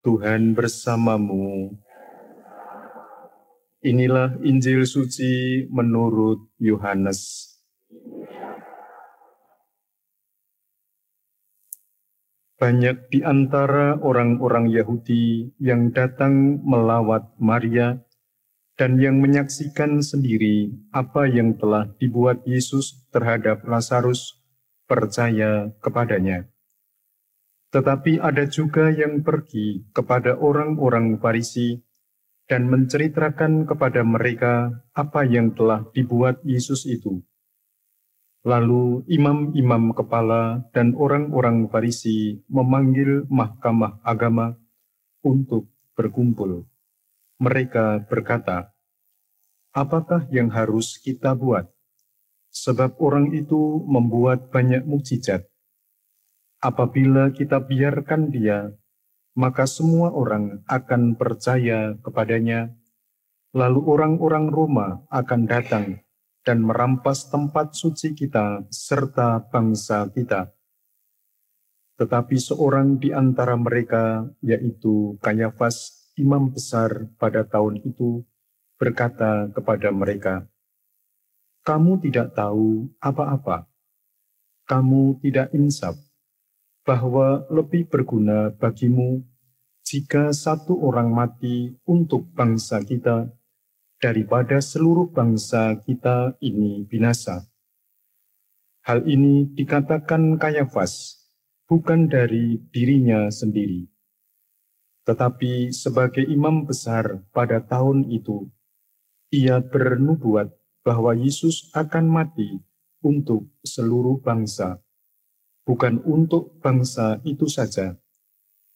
Tuhan bersamamu. Inilah Injil suci menurut Yohanes. Banyak di antara orang-orang Yahudi yang datang melawat Maria dan yang menyaksikan sendiri apa yang telah dibuat Yesus terhadap Lazarus percaya kepadanya. Tetapi ada juga yang pergi kepada orang-orang Farisi dan menceritakan kepada mereka apa yang telah dibuat Yesus itu. Lalu imam-imam kepala dan orang-orang Farisi memanggil mahkamah agama untuk berkumpul. Mereka berkata, "Apakah yang harus kita buat? Sebab orang itu membuat banyak mukjizat. Apabila kita biarkan dia, maka semua orang akan percaya kepadanya, lalu orang-orang Roma akan datang dan merampas tempat suci kita serta bangsa kita." Tetapi seorang di antara mereka, yaitu Kayafas, imam besar pada tahun itu, berkata kepada mereka, "Kamu tidak tahu apa-apa. Kamu tidak insaf bahwa lebih berguna bagimu jika satu orang mati untuk bangsa kita daripada seluruh bangsa kita ini binasa." Hal ini dikatakan Kayafas bukan dari dirinya sendiri, tetapi sebagai imam besar pada tahun itu, ia bernubuat bahwa Yesus akan mati untuk seluruh bangsa, bukan untuk bangsa itu saja,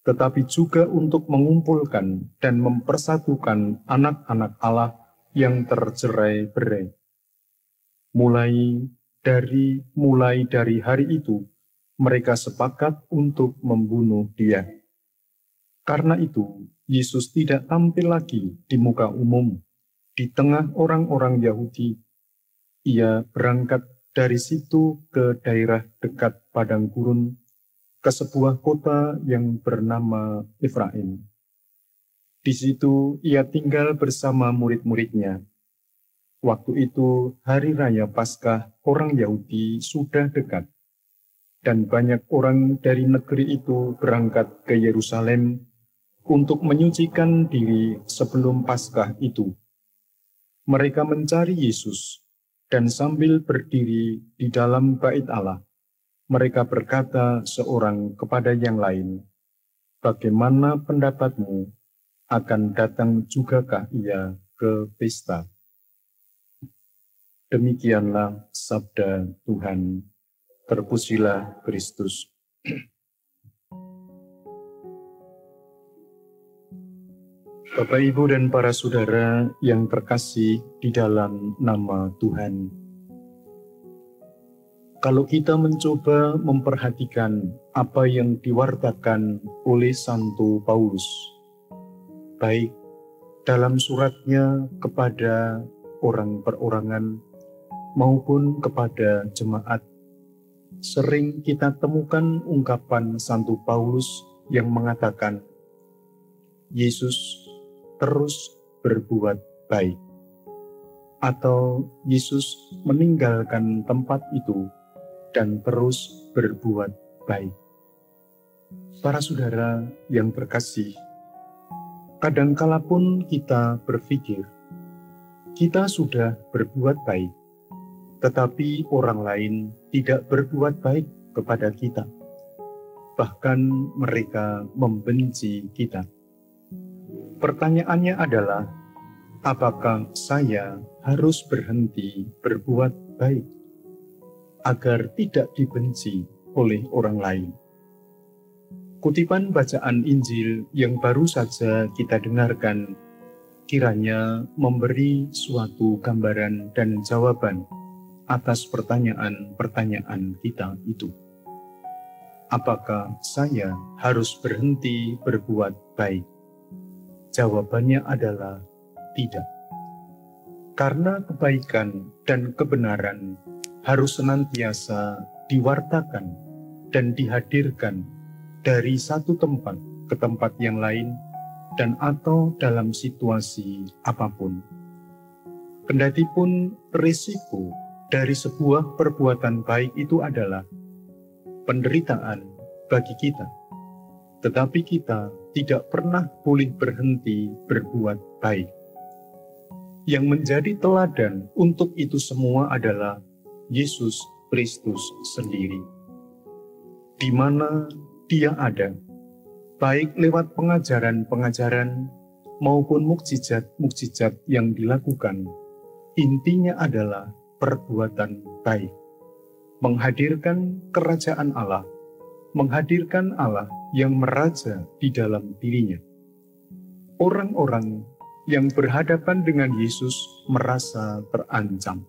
tetapi juga untuk mengumpulkan dan mempersatukan anak-anak Allah yang tercerai-berai. Mulai dari hari itu, mereka sepakat untuk membunuh dia. Karena itu, Yesus tidak tampil lagi di muka umum, di tengah orang-orang Yahudi. Ia berangkat dari situ ke daerah dekat padang gurun, ke sebuah kota yang bernama Efraim. Di situ ia tinggal bersama murid-muridnya. Waktu itu hari raya Paskah orang Yahudi sudah dekat, dan banyak orang dari negeri itu berangkat ke Yerusalem untuk menyucikan diri sebelum Paskah itu. Mereka mencari Yesus, dan sambil berdiri di dalam bait Allah, mereka berkata seorang kepada yang lain, "Bagaimana pendapatmu? Akan datang jugakah ia ke pesta?" Demikianlah sabda Tuhan. Terpujilah Kristus. Bapak, Ibu, dan para saudara yang terkasih di dalam nama Tuhan. Kalau kita mencoba memperhatikan apa yang diwartakan oleh Santo Paulus, baik dalam suratnya kepada orang perorangan maupun kepada jemaat, sering kita temukan ungkapan Santo Paulus yang mengatakan, Yesus terus berbuat baik, atau Yesus meninggalkan tempat itu dan terus berbuat baik. Para saudara yang terkasih, kadangkala pun kita berpikir, kita sudah berbuat baik, tetapi orang lain tidak berbuat baik kepada kita. Bahkan mereka membenci kita. Pertanyaannya adalah, apakah saya harus berhenti berbuat baik agar tidak dibenci oleh orang lain? Kutipan bacaan Injil yang baru saja kita dengarkan kiranya memberi suatu gambaran dan jawaban atas pertanyaan-pertanyaan kita itu. Apakah saya harus berhenti berbuat baik? Jawabannya adalah tidak. Karena kebaikan dan kebenaran harus senantiasa diwartakan dan dihadirkan dari satu tempat ke tempat yang lain dan atau dalam situasi apapun. Kendatipun risiko dari sebuah perbuatan baik itu adalah penderitaan bagi kita, tetapi kita tidak pernah boleh berhenti berbuat baik. Yang menjadi teladan untuk itu semua adalah Yesus Kristus sendiri. Di mana Dia ada, baik lewat pengajaran-pengajaran maupun mukjizat-mukjizat yang dilakukan, intinya adalah perbuatan baik, menghadirkan kerajaan Allah, menghadirkan Allah yang meraja di dalam dirinya. Orang-orang yang berhadapan dengan Yesus merasa terancam,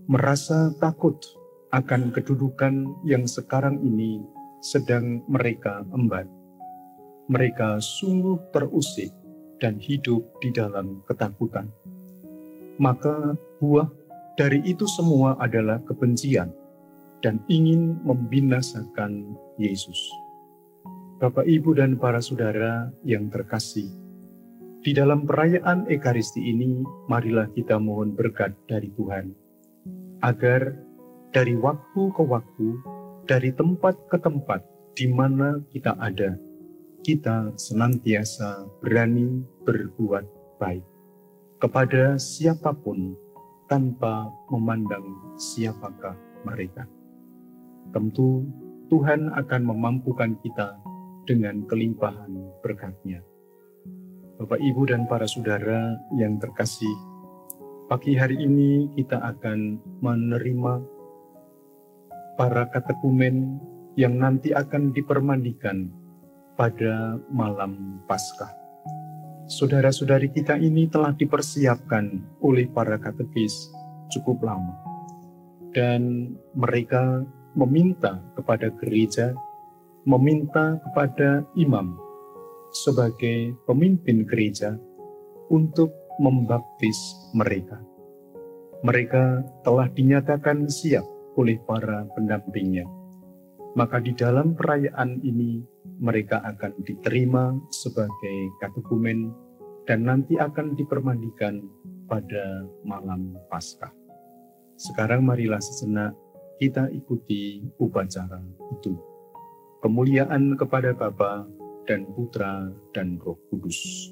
merasa takut akan kedudukan yang sekarang ini sedang mereka emban. Mereka sungguh terusik dan hidup di dalam ketakutan. Maka buah dari itu semua adalah kebencian dan ingin membinasakan Yesus. Bapak, Ibu, dan para saudara yang terkasih, di dalam perayaan Ekaristi ini, marilah kita mohon berkat dari Tuhan, agar dari waktu ke waktu, dari tempat ke tempat di mana kita ada, kita senantiasa berani berbuat baik kepada siapapun tanpa memandang siapakah mereka. Tentu Tuhan akan memampukan kita dengan kelimpahan berkat-Nya. Bapak, Ibu, dan para saudara yang terkasih, pagi hari ini kita akan menerima para katekumen yang nanti akan dipermandikan pada malam Paskah. Saudara-saudari kita ini telah dipersiapkan oleh para katekis cukup lama, dan mereka meminta kepada gereja, meminta kepada imam sebagai pemimpin gereja untuk membaptis mereka. Mereka telah dinyatakan siap oleh para pendampingnya. Maka di dalam perayaan ini mereka akan diterima sebagai katekumen dan nanti akan dipermandikan pada malam Paskah. Sekarang marilah sejenak kita ikuti upacara itu. Kemuliaan kepada Bapa dan Putra dan Roh Kudus.